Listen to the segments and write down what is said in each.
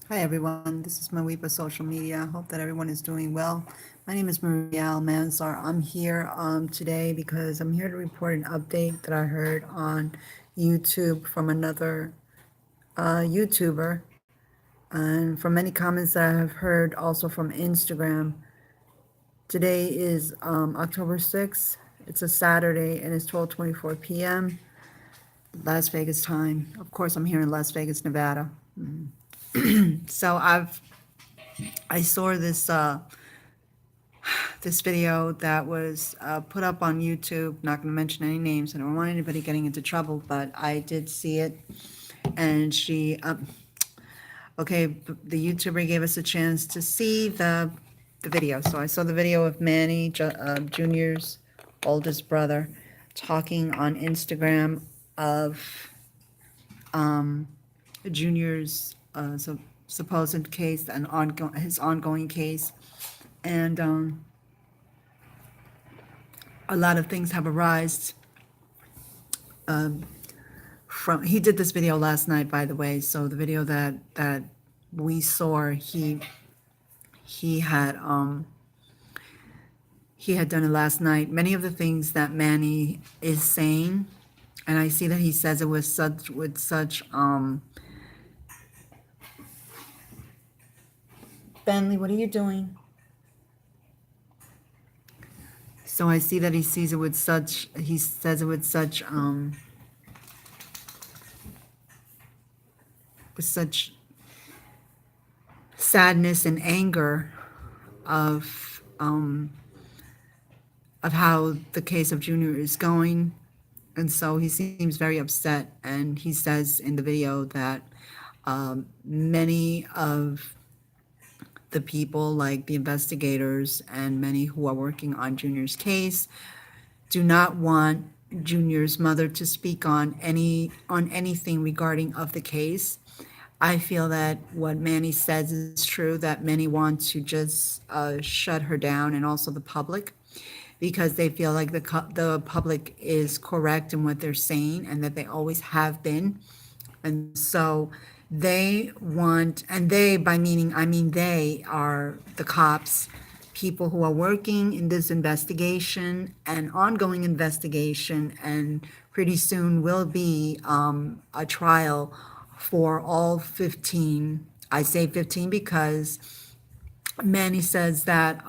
Hi everyone, this is Mawipa Social Media. Hope that everyone is doing well. My name is Maria Almanzar. I'm here today because I'm here to report an update that I heard on YouTube from another YouTuber, and from many comments that I have heard also from Instagram. Today is October 6th. It's a Saturday and it's 12:24 p.m. Las Vegas time. Of course, I'm here in Las Vegas, Nevada. So I saw this video that was put up on YouTube. Not going to mention any names. I don't want anybody getting into trouble, but I did see it. And the YouTuber gave us a chance to see the video. So I saw the video of Manny Junior's oldest brother talking on Instagram of Junior's supposed case and his ongoing case. And a lot of things have arisen from. He did this video last night, by the way. So the video that we saw, he had done it last night. Many of the things that Manny is saying, and I see that he says it with such Bentley, what are you doing? So I see that he says it with such sadness and anger of how the case of Junior is going. And so he seems very upset, and he says in the video that many of the people, like the investigators and many who are working on Junior's case, do not want Junior's mother to speak on anything regarding of the case. I feel that what Manny says is true, that many want to just shut her down, and also the public, because they feel like the public is correct in what they're saying and that they always have been. And so they want, and they, by meaning, I mean they are the cops, people who are working in this investigation and ongoing investigation, and pretty soon will be a trial for all 15. I say 15 because Manny says that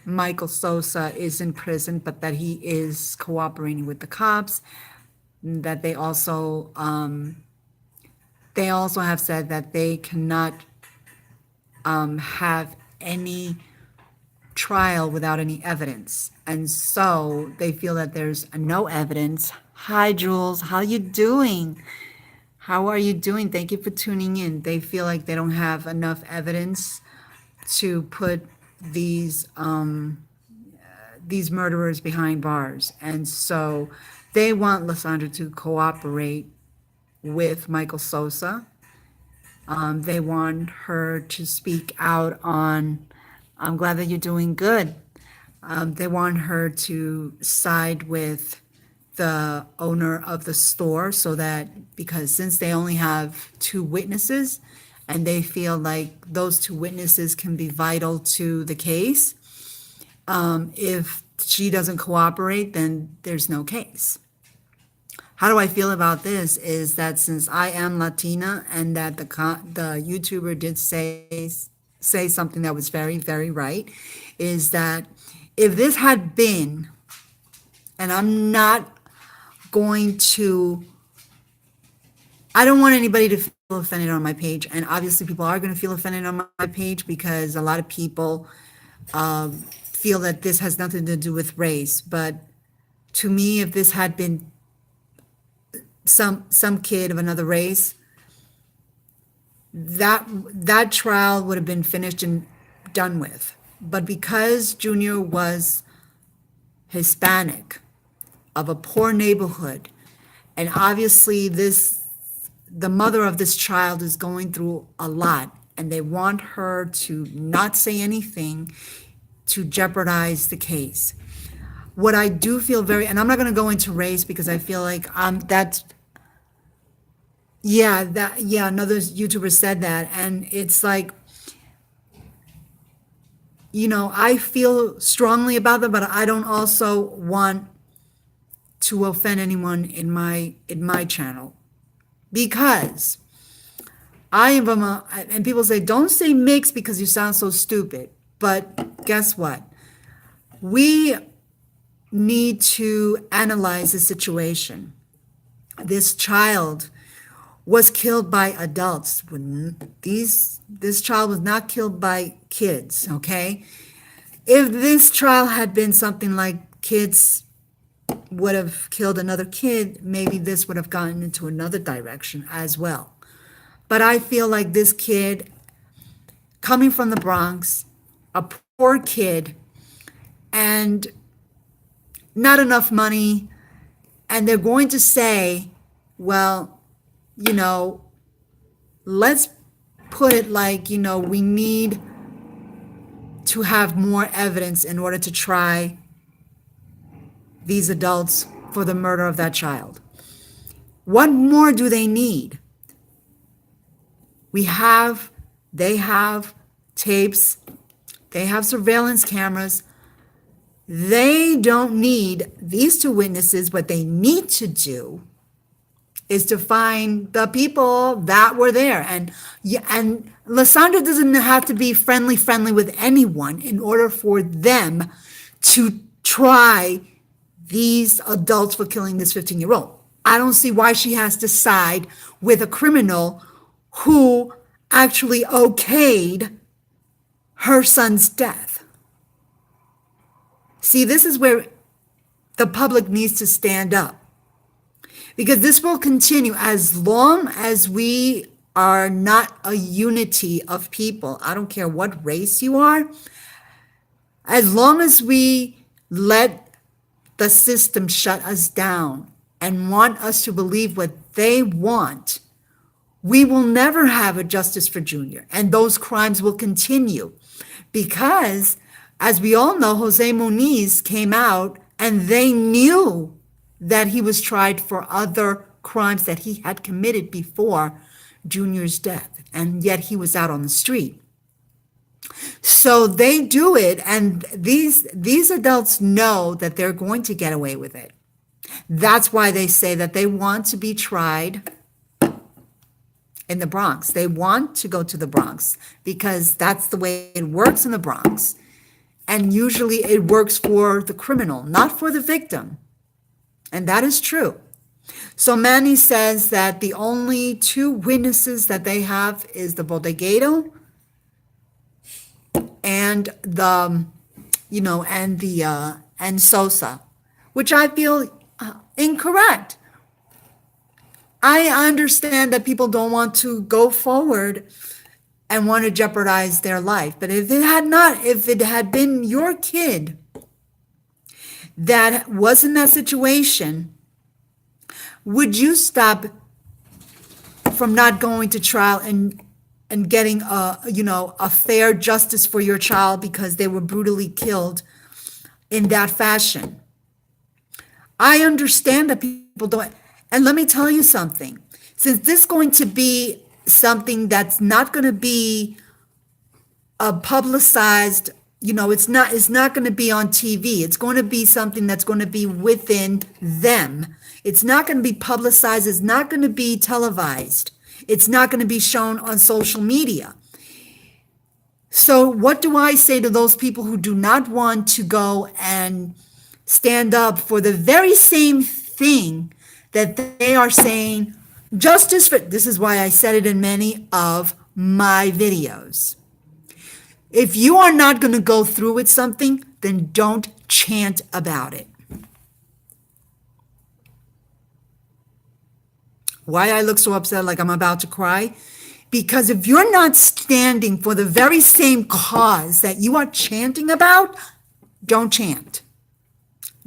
Michael Sosa is in prison, but that he is cooperating with the cops. That they also have said that they cannot have any trial without any evidence, and so they feel that there's no evidence. Hi, Jules. How you doing? How are you doing? Thank you for tuning in. They feel like they don't have enough evidence to put these murderers behind bars, and so they want Lesandra to cooperate with Michael Sosa. They want her to speak out on. I'm glad that you're doing good. They want her to side with the owner of the store, so that, because since they only have two witnesses, and they feel like those two witnesses can be vital to the case, if she doesn't cooperate, then there's no case. How do I feel about this is that since I am Latina, and that the YouTuber did say something that was very, very right, is that if this had been, and I'm not going to, I don't want anybody to feel offended on my page, and obviously people are going to feel offended on my page because a lot of people feel that this has nothing to do with race. But to me, if this had been some kid of another race, that trial would have been finished and done with. But because Junior was Hispanic, of a poor neighborhood, and obviously the mother of this child is going through a lot, and they want her to not say anything to jeopardize the case. What I do feel very, and I'm not going to go into race because I feel like that's, yeah, another YouTuber said that, and it's like, I feel strongly about that, but I don't also want to offend anyone in my channel, because I am and people say, don't say mixed because you sound so stupid. But guess what? We need to analyze the situation. This child was killed by adults. This child was not killed by kids, okay? If this trial had been something like kids would have killed another kid, maybe this would have gotten into another direction as well. But I feel like this kid, coming from the Bronx, a poor kid, and not enough money, and they're going to say, well, let's put it like, we need to have more evidence in order to try these adults for the murder of that child. What more do they need? They have tapes, they have surveillance cameras. They don't need these two witnesses. What they need to do is to find the people that were there. And Lesandra doesn't have to be friendly with anyone in order for them to try these adults for killing this 15-year-old. I don't see why she has to side with a criminal who actually okayed her son's death. See, this is where the public needs to stand up, because this will continue as long as we are not a unity of people. I don't care what race you are. As long as we let the system shut us down and want us to believe what they want, we will never have a Justice for Junior, and those crimes will continue. Because, as we all know, Jose Muniz came out and they knew that he was tried for other crimes that he had committed before Junior's death, and yet he was out on the street. So they do it, and these adults know that they're going to get away with it. That's why they say that they want to be tried in the Bronx. They want to go to the Bronx because that's the way it works in the Bronx. And usually it works for the criminal, not for the victim. And that is true. So Manny says that the only two witnesses that they have is the bodeguero and and Sosa, which I feel incorrect. I understand that people don't want to go forward and want to jeopardize their life. But if it had been your kid that was in that situation, would you stop from not going to trial and getting a fair justice for your child because they were brutally killed in that fashion? I understand that people don't. And let me tell you something. Since this is going to be something that's not going to be publicized, it's not going to be on TV. It's going to be something that's going to be within them. It's not going to be publicized. It's not going to be televised. It's not going to be shown on social media. So what do I say to those people who do not want to go and stand up for the very same thing that they are saying, justice for? This is why I said it in many of my videos. If you are not going to go through with something, then don't chant about it. Why I look so upset, like I'm about to cry? Because if you're not standing for the very same cause that you are chanting about, don't chant.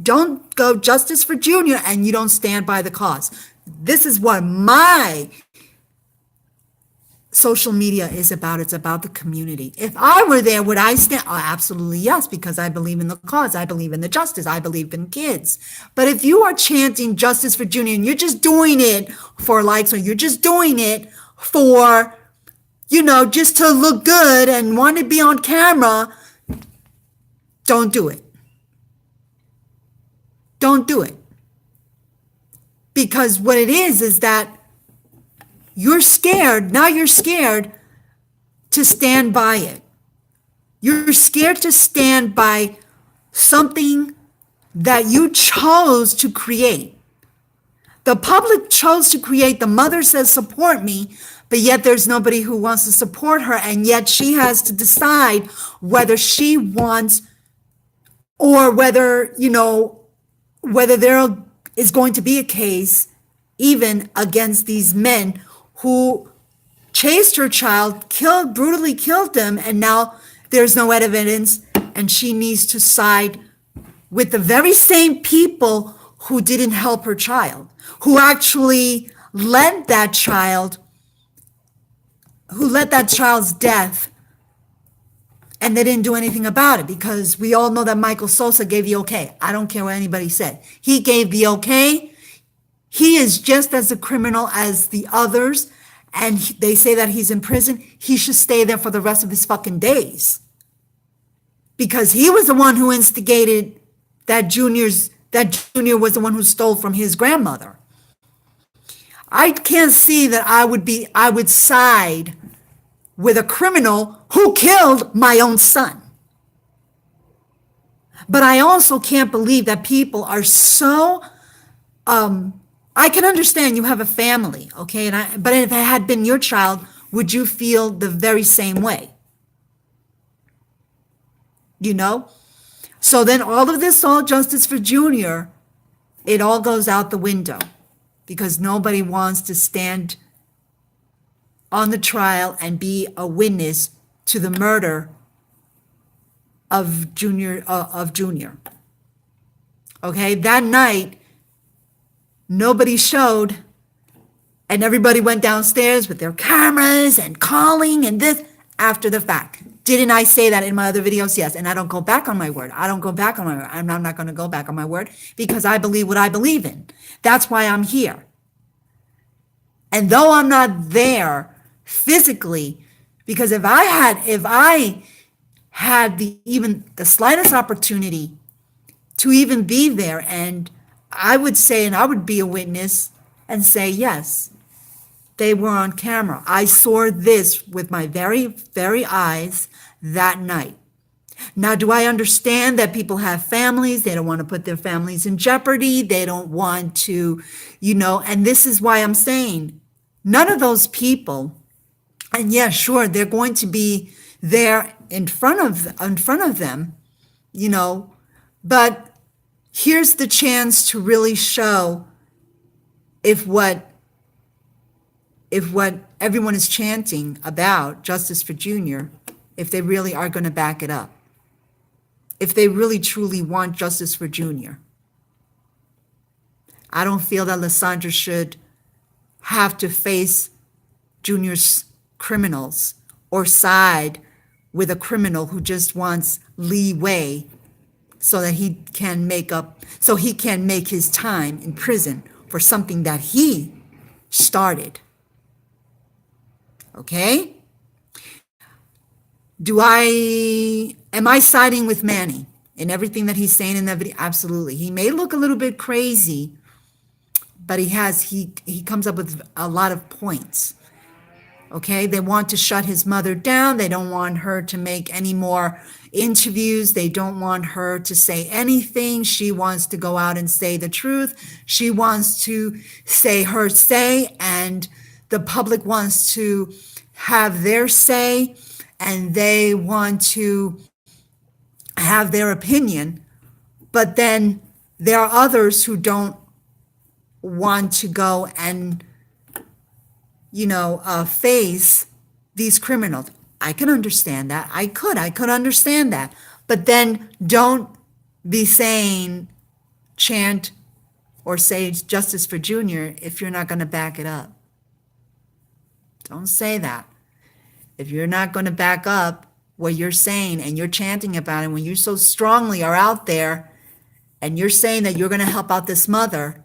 Don't go Justice for Junior and you don't stand by the cause. This is what my social media is about. It's about the community. If I were there, would I stand? Oh, absolutely yes, because I believe in the cause. I believe in the justice. I believe in kids. But if you are chanting Justice for Junior and you're just doing it for likes, or you're just doing it for, just to look good and want to be on camera, don't do it. Don't do it. Because what it is that you're scared. Now you're scared to stand by it. You're scared to stand by something that you chose to create. The public chose to create. The mother says, support me, but yet there's nobody who wants to support her. And yet she has to decide whether she wants, or whether, whether there is going to be a case even against these men who chased her child, brutally killed him, and now there's no evidence, and she needs to side with the very same people who didn't help her child, who actually led that child's death, and they didn't do anything about it, because we all know that Michael Sosa gave the okay. I don't care what anybody said. He gave the okay. He is just as a criminal as the others, and they say that he's in prison. He should stay there for the rest of his fucking days, because he was the one who instigated that Junior was the one who stole from his grandmother. I can't see that I would side with a criminal who killed my own son. But I also can't believe that people are so, I can understand you have a family, okay? But if it had been your child, would you feel the very same way? So then all of this, all Justice for Junior, it all goes out the window, because nobody wants to stand on the trial and be a witness to the murder of Junior. Okay, that night, nobody showed, and everybody went downstairs with their cameras and calling and this after the fact. Didn't I say that in my other videos? Yes, and I don't go back on my word. I'm not going to go back on my word, because I believe what I believe in. That's why I'm here. And though I'm not there physically, because if I had even the slightest opportunity to even be there, and I would say, and I would be a witness and say, yes, they were on camera. I saw this with my very, very eyes that night. Now, do I understand that people have families? They don't want to put their families in jeopardy. They don't want to, and this is why I'm saying none of those people, and yeah, sure, they're going to be there in front of them, but here's the chance to really show if what everyone is chanting about Justice for Junior, if they really are going to back it up, if they really truly want Justice for Junior. I don't feel that Lesandra should have to face Junior's criminals or side with a criminal who just wants leeway so that he can make his time in prison for something that he started. Okay? Am I siding with Manny in everything that he's saying in that video? Absolutely. He may look a little bit crazy, but he comes up with a lot of points. Okay? They want to shut his mother down. They don't want her to make any more interviews. They don't want her to say anything. She wants to go out and say the truth. She wants to say her say, and the public wants to have their say, and they want to have their opinion. But then there are others who don't want to go and face these criminals. I can understand that. I could understand that. But then don't be saying, chant or say Justice for Junior if you're not going to back it up. Don't say that. if you're not going to back up what you're saying and you're chanting about it, when you so strongly are out there and you're saying that you're going to help out this mother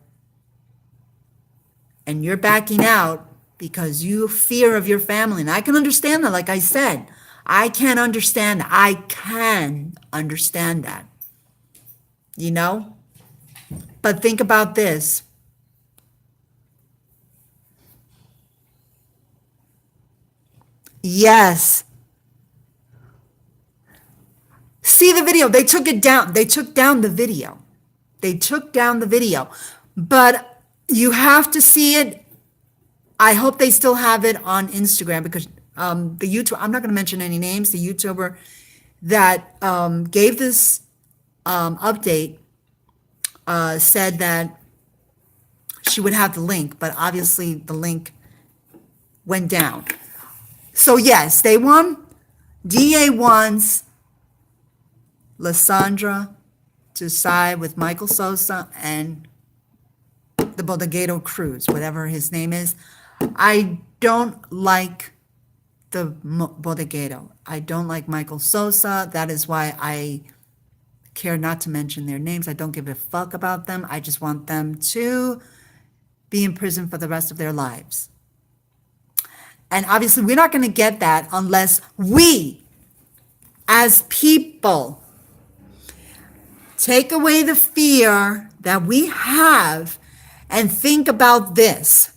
and you're backing out because you fear of your family, and I can understand that, like I said, I can understand that. I can understand that, you know? But think about this. Yes. See the video. They took it down. They took down the video. They took down the video. But you have to see it. I hope they still have it on Instagram because the YouTube, I'm not going to mention any names, the YouTuber that gave this update said that she would have the link, but obviously the link went down. So yes, they won. DA wants Lesandra to side with Michael Sosa and the Bodeguero Cruz, whatever his name is. I don't like the Bodeguero. I don't like Michael Sosa. That is why I care not to mention their names. I don't give a fuck about them. I just want them to be in prison for the rest of their lives. And obviously, we're not going to get that unless we, as people, take away the fear that we have and think about this.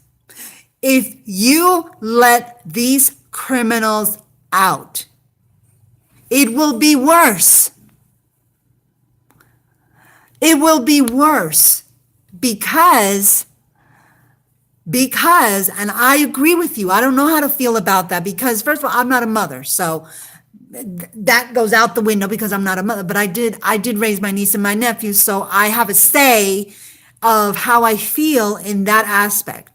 If you let these criminals out, it will be worse. It will be worse because, and I agree with you, I don't know how to feel about that because, first of all, I'm not a mother, so that goes out the window because I'm not a mother, but I did raise my niece and my nephew, so I have a say of how I feel in that aspect.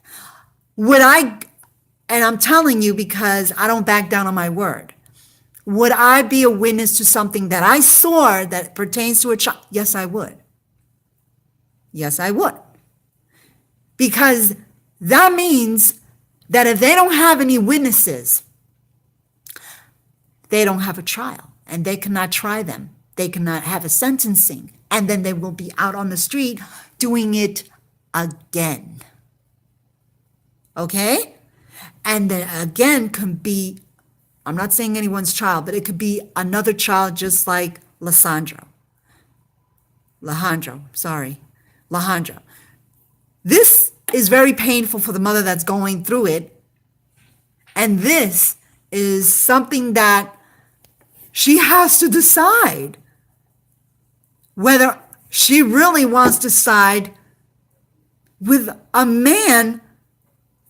And I'm telling you because I don't back down on my word, would I be a witness to something that I saw that pertains to a child? Yes, I would. Yes, I would. Because that means that if they don't have any witnesses, they don't have a trial and they cannot try them. They cannot have a sentencing. And then they will be out on the street doing it again. Okay? And then again can be, I'm not saying anyone's child, but it could be another child just like Lesandra. Alejandro. This is very painful for the mother that's going through it. And this is something that she has to decide whether she really wants to side with a man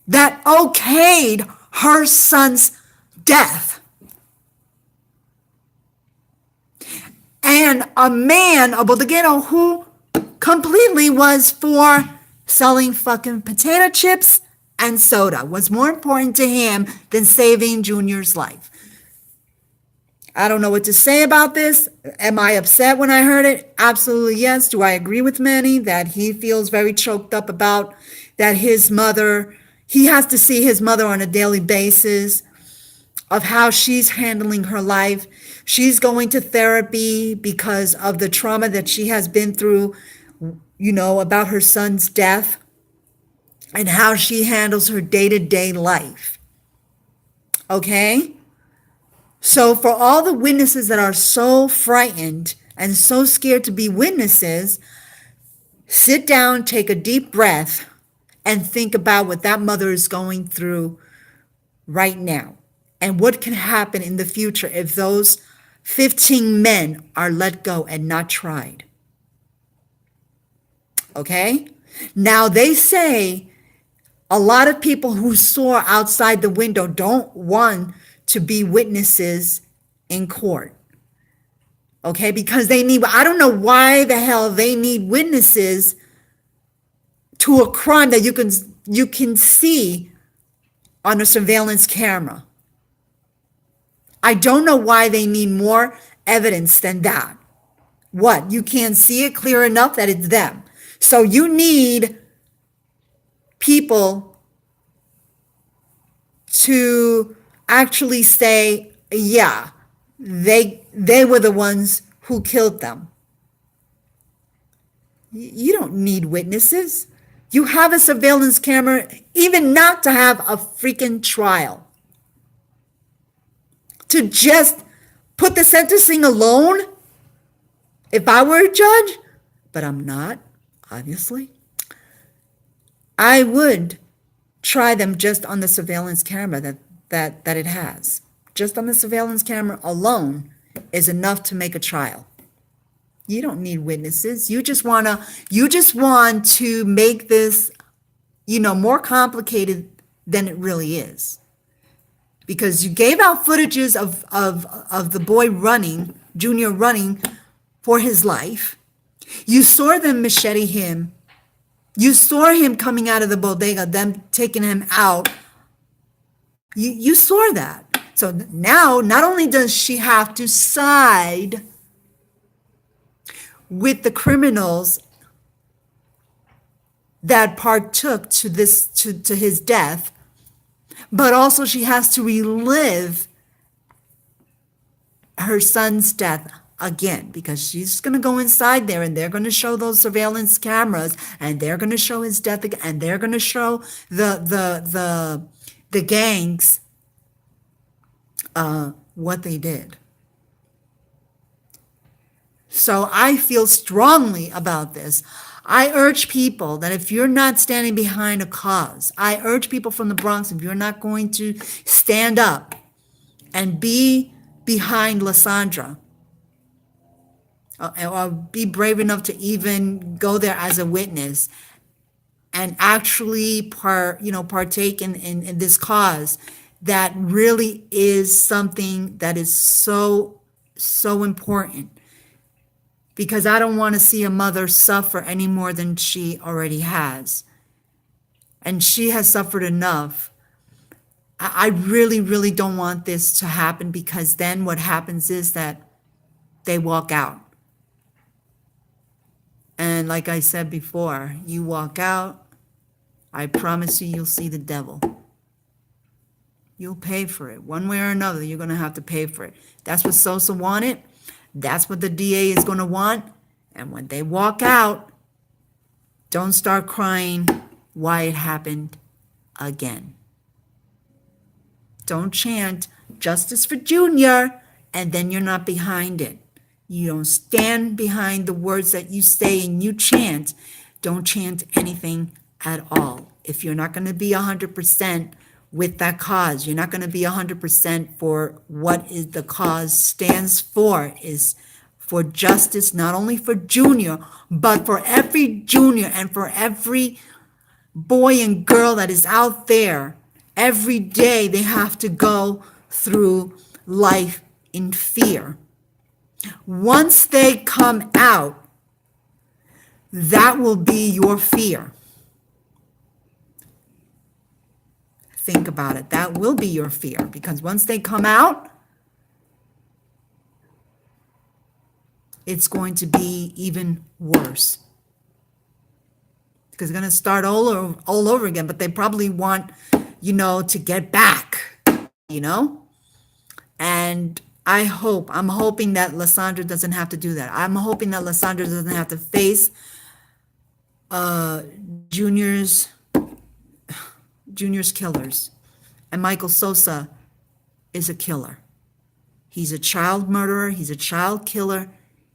that okayed her son's death. And a man, a bodeguero, who completely was for selling fucking potato chips and soda, was more important to him than saving Junior's life. I don't know what to say about this. Am I upset when I heard it? Absolutely yes. Do I agree with Manny that he feels very choked up about that his mother, he has to see his mother on a daily basis of how she's handling her life. She's going to therapy because of the trauma that she has been through, you know, about her son's death and how she handles her day-to-day life. Okay? So for all the witnesses that are so frightened and so scared to be witnesses, sit down, take a deep breath, and think about what that mother is going through right now and what can happen in the future if those 15 men are let go and not tried. Okay? Now they say a lot of people who saw outside the window don't want to be witnesses in court. Okay? Because they need, I don't know why the hell they need witnesses to a crime that you can see on a surveillance camera. I don't know why they need more evidence than that. What? You can't see it clear enough that it's them. So you need people to actually say, yeah, they were the ones who killed them. You don't need witnesses. You have a surveillance camera, even not to have a freaking trial. To just put the sentencing alone, if I were a judge, but I'm not, obviously, I would try them just on the surveillance camera that it has. Just on the surveillance camera alone is enough to make a trial. You don't need witnesses. You just want to make this, more complicated than it really is. Because you gave out footages of the boy running, Junior running for his life. You saw them machete him. You saw him coming out of the bodega, them taking him out. You saw that. So now, not only does she have to side with the criminals that partook to his death, but also she has to relive her son's death again, because she's going to go inside there and they're going to show those surveillance cameras and they're going to show his death again, and they're going to show the gangs what they did. So I feel strongly about this. I urge people that if you're not standing behind a cause, I urge people from the Bronx, if you're not going to stand up and be behind Lesandra, or be brave enough to even go there as a witness and actually partake in this cause that really is something that is so important. Because I don't want to see a mother suffer any more than she already has. And she has suffered enough. I really, really don't want this to happen, because then what happens is that they walk out. And like I said before, you walk out, I promise you'll see the devil. You'll pay for it. One way or another, you're going to have to pay for it. That's what Sosa wanted. That's what the DA is going to want. And when they walk out, don't start crying why it happened again. Don't chant Justice for Junior and then you're not behind it. You don't stand behind the words that you say and you chant. Don't chant anything at all. If you're not going to be 100% with that cause, you're not going to be 100% for what is the cause stands for, is for justice, not only for Junior, but for every Junior and for every boy and girl that is out there. Every day they have to go through life in fear. Once they come out, that will be your fear. Think about it. That will be your fear, because once they come out, it's going to be even worse. Because they're going to start all over again, but they probably want, to get back, And I'm hoping that Lesandra doesn't have to do that. I'm hoping that Lesandra doesn't have to face Junior's killers. And Michael Sosa is a killer. He's a child murderer. He's a child killer.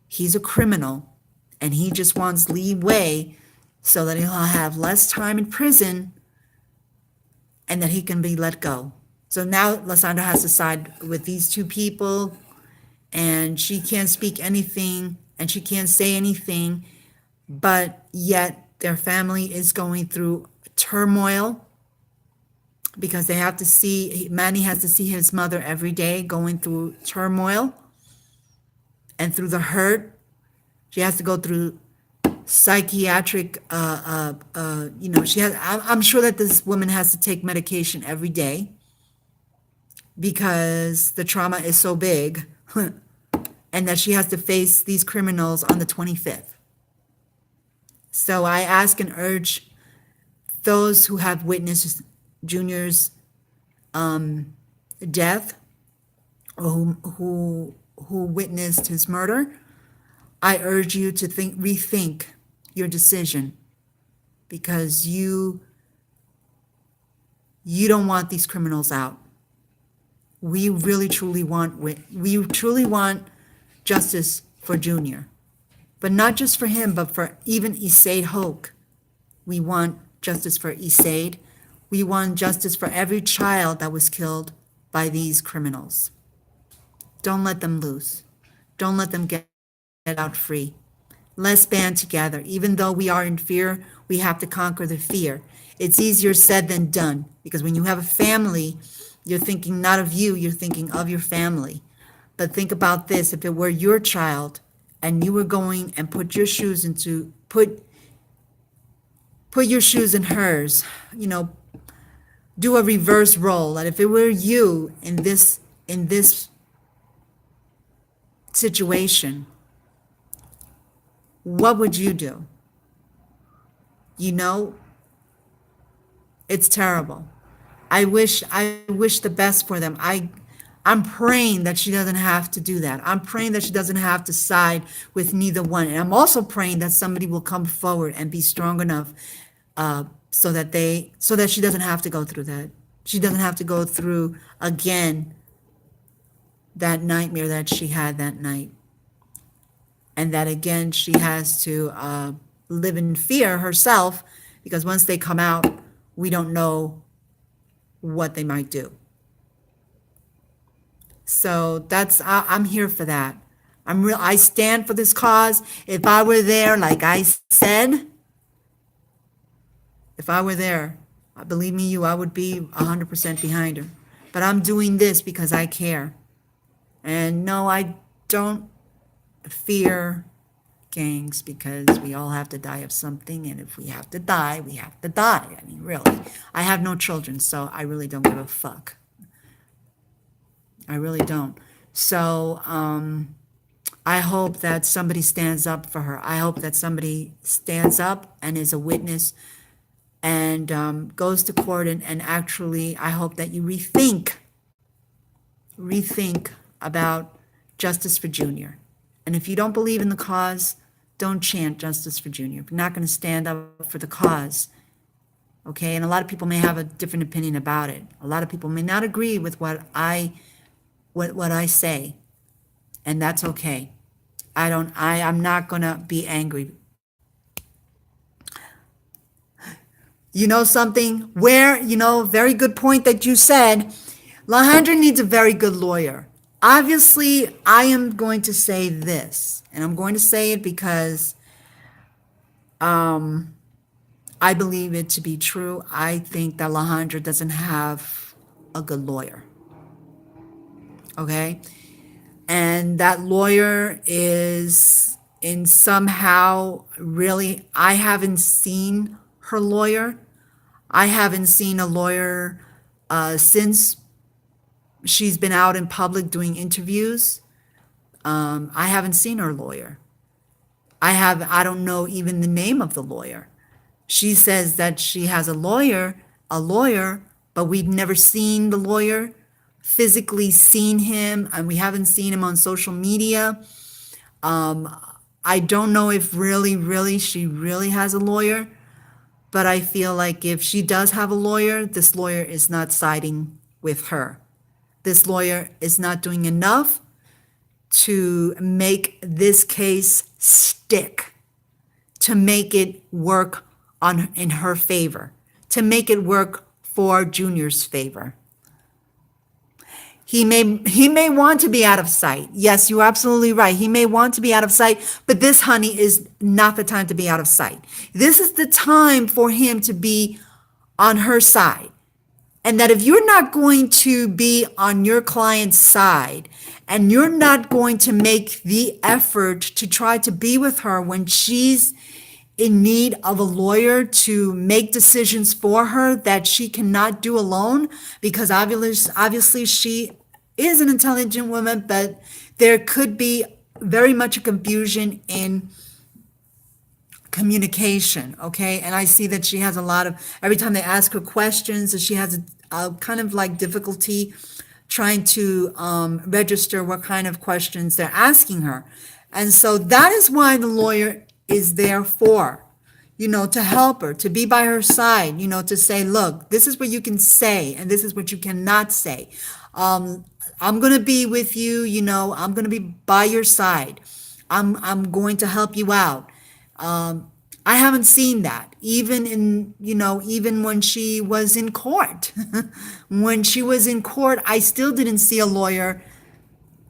He's a criminal. And he just wants leeway so that he'll have less time in prison and that he can be let go. So now Lesandra has to side with these two people, and she can't speak anything and she can't say anything, but yet their family is going through turmoil, because Manny has to see his mother every day going through turmoil and through the hurt. She has to go through psychiatric, I'm sure that this woman has to take medication every day because the trauma is so big and that she has to face these criminals on the 25th. So I ask and urge those who have witnessed Junior's death or who witnessed his murder, I urge you to rethink your decision, because you don't want these criminals out. We really truly want justice for Junior, but not just for him, but for even Issade Hoke. We want justice for Issade. We want justice for every child that was killed by these criminals. Don't let them loose. Don't let them get out free. Let's band together. Even though we are in fear, we have to conquer the fear. It's easier said than done, because when you have a family, you're thinking not of you, you're thinking of your family. But think about this: if it were your child and you were going and put your shoes in hers, do a reverse role. And if it were you in this situation, what would you do? It's terrible. I wish the best for them. I'm praying that she doesn't have to do that. I'm praying that she doesn't have to side with neither one. And I'm also praying that somebody will come forward and be strong enough so that she doesn't have to go through that. She doesn't have to go through again that nightmare that she had that night. And that again, she has to live in fear herself, because once they come out, we don't know what they might do. So I'm here for that. I stand for this cause. If I were there, like I said, if I were there, believe me, I would be 100% behind her. But I'm doing this because I care. And no, I don't fear gangs, because we all have to die of something. And if we have to die, we have to die. I mean, really. I have no children, so I really don't give a fuck. I really don't. So I hope that somebody stands up for her. I hope that somebody stands up and is a witness and goes to court, and actually, I hope that you rethink about Justice for Junior. And if you don't believe in the cause, don't chant Justice for Junior. If you're not going to stand up for the cause, okay? And a lot of people may have a different opinion about it. A lot of people may not agree with what I say, and that's okay. I'm not going to be angry. Something very good point that you said. Lesandra needs a very good lawyer. Obviously, I am going to say this, and I'm going to say it because I believe it to be true. I think that Lesandra doesn't have a good lawyer. Okay? And that lawyer is in somehow really, I haven't seen her lawyer. I haven't seen a lawyer since she's been out in public doing interviews. I haven't seen her lawyer. I don't know even the name of the lawyer. She says that she has a lawyer, but we've never seen the lawyer, physically seen him, and we haven't seen him on social media. I don't know if really she really has a lawyer, but I feel like if she does have a lawyer, this lawyer is not siding with her. This lawyer is not doing enough to make this case stick, to make it work in her favor, to make it work for Junior's favor. He may want to be out of sight. Yes, you're absolutely right. He may want to be out of sight, but this, honey, is not the time to be out of sight. This is the time for him to be on her side. And that if you're not going to be on your client's side, and you're not going to make the effort to try to be with her when she's in need of a lawyer to make decisions for her that she cannot do alone, because obviously she is an intelligent woman, but there could be very much a confusion in communication, okay? And I see that she has every time they ask her questions, that she has a kind of like difficulty trying to register what kind of questions they're asking her. And so that is why the lawyer is there for, to help her, to be by her side, to say, look, this is what you can say and this is what you cannot say. I'm going to be with you, I'm going to be by your side. I'm going to help you out. I haven't seen that even when she was in court. When she was in court, I still didn't see a lawyer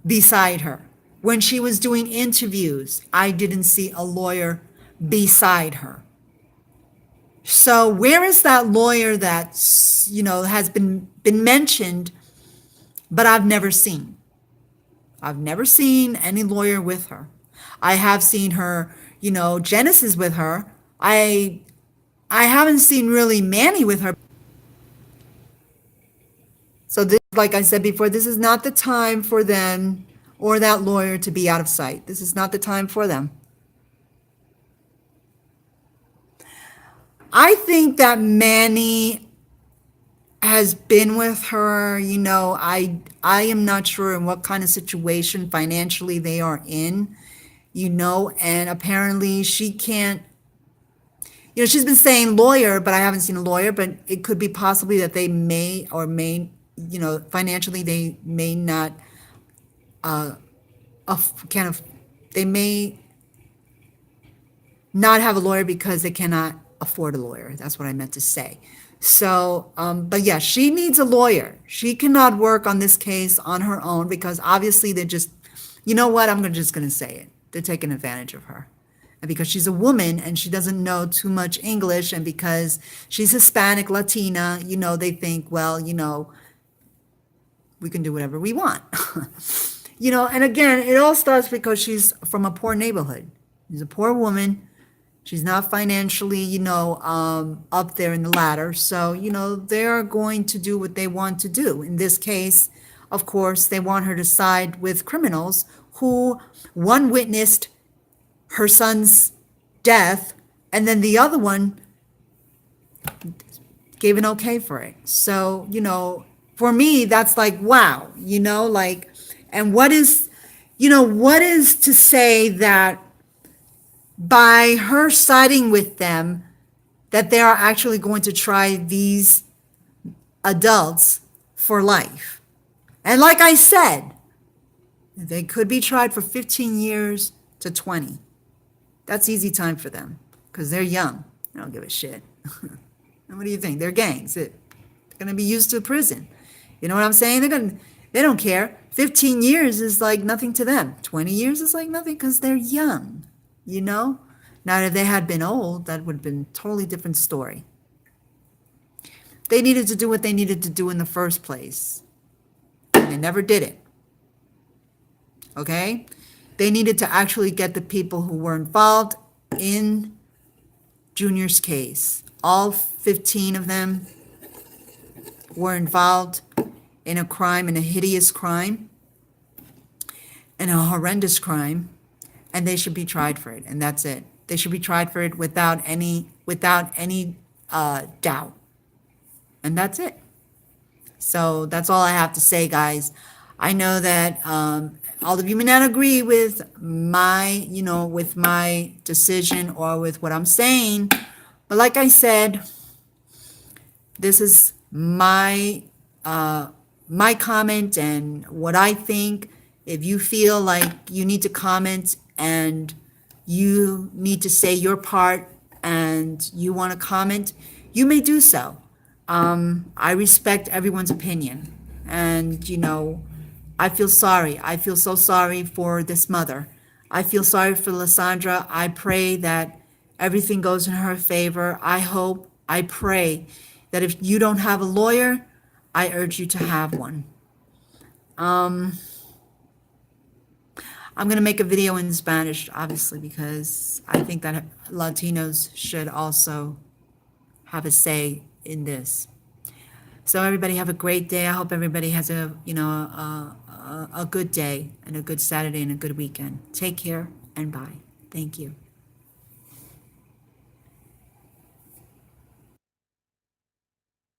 beside her. When she was doing interviews, I didn't see a lawyer beside her. So where is that lawyer that, has been mentioned, but I've never seen? I've never seen any lawyer with her. I have seen her, Genesis with her. I haven't seen really Manny with her. So this, like I said before, this is not the time for them or that lawyer to be out of sight. This is not the time for them. I think that Manny has been with her, I am not sure in what kind of situation financially they are in, and apparently she can't, she's been saying lawyer, but I haven't seen a lawyer, but it could be possibly that they may or may, financially they may not, they may not have a lawyer because they cannot afford a lawyer. That's what I meant to say. So, but yeah, she needs a lawyer. She cannot work on this case on her own because obviously they're just, I'm just going to say it. They're taking advantage of her. And because she's a woman and she doesn't know too much English, and because she's Hispanic, Latina, they think, well, we can do whatever we want. And again, it all starts because she's from a poor neighborhood. She's a poor woman. She's not financially, up there in the ladder. So, they're going to do what they want to do. In this case, of course, they want her to side with criminals who one witnessed her son's death, and then the other one gave an okay for it. So, for me, that's like, wow, and what is to say that by her siding with them, that they are actually going to try these adults for life. And like I said, they could be tried for 15 years to 20. That's easy time for them because they're young. They don't give a shit. And what do you think? They're gangs. They're going to be used to prison. You know what I'm saying? They don't care. 15 years is like nothing to them. 20 years is like nothing because they're young. Now, if they had been old, that would have been a totally different story. They needed to do what they needed to do in the first place. And they never did it. Okay? They needed to actually get the people who were involved in Junior's case. All 15 of them were involved in a crime, in a hideous crime, and a horrendous crime. And they should be tried for it, and that's it. They should be tried for it without any doubt, and that's it. So that's all I have to say, guys. I know that all of you may not agree with my, with my decision or with what I'm saying, but like I said, this is my my comment and what I think. If you feel like you need to comment and you need to say your part and you want to comment, you may do so. I respect everyone's opinion. And, I feel sorry. I feel so sorry for this mother. I feel sorry for Lesandra. I pray that everything goes in her favor. I pray that if you don't have a lawyer, I urge you to have one. I'm going to make a video in Spanish, obviously, because I think that Latinos should also have a say in this. So everybody have a great day. I hope everybody has a good day and a good Saturday and a good weekend. Take care and bye. Thank you.